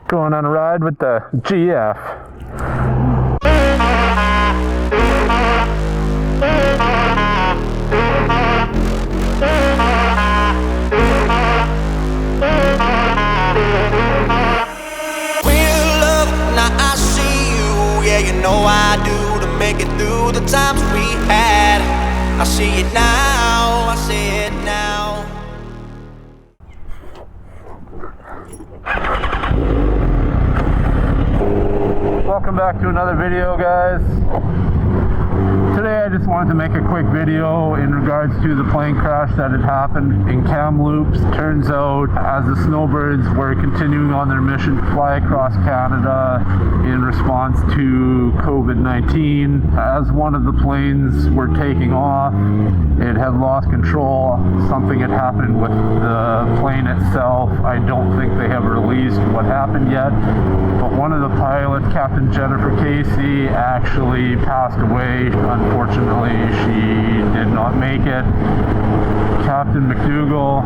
Going on a ride with the GF. You know I do to make it through the times we had. I see it now, I see it now. Welcome back to another video, guys. Today I just wanted to make a quick video in regards to the plane crash that had happened in Kamloops. Turns out, as the Snowbirds were continuing on their mission to fly across Canada in response to COVID-19, as one of the planes were taking off, it had lost control. Something had happened with the plane itself. I don't think they have released what happened yet, but one of the pilots, Captain Jennifer Casey, actually passed away. Unfortunately, she did not make it. Captain McDougall,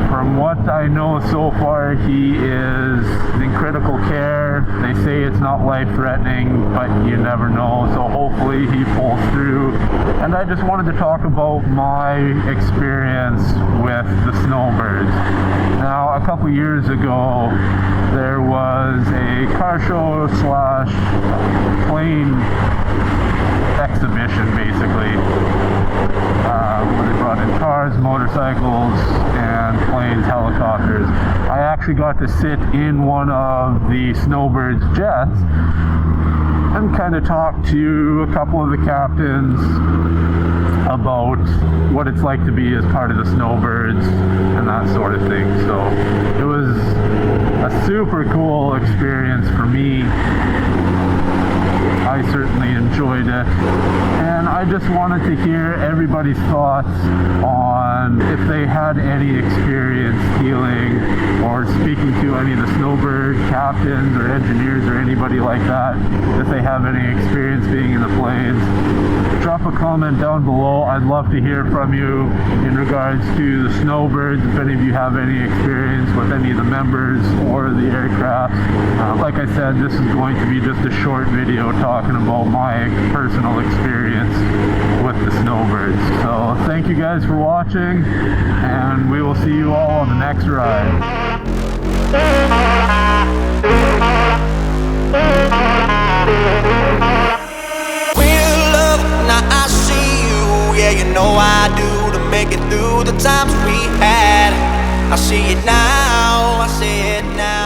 from what I know so far, he is in critical care. They say it's not life-threatening, but you never know, so hopefully he pulls through. And I just wanted to talk about my experience with the Snowbirds. Now, a couple years ago, there was a car show slash plane exhibition, basically, where they brought in cars, motorcycles, and planes, helicopters. I actually got to sit in one of the Snowbirds jets and kind of talk to a couple of the captains about what it's like to be as part of the Snowbirds and that sort of thing. So it was a super cool experience for me. I certainly enjoyed it, and I just wanted to hear everybody's thoughts on if they had any experience dealing or speaking to any of the Snowbird captains or engineers or anybody like that, if they have any experience being in the planes. Drop a comment down below. I'd love to hear from you in regards to the Snowbirds, if any of you have any experience with any of the members or the aircraft. Like I said, this is going to be just a short video talking about my personal experience with the Snowbirds. So thank you guys for watching, and we will see you all on the next ride. Yeah, you know I do to make it through the times we had. I see it now, I see it now.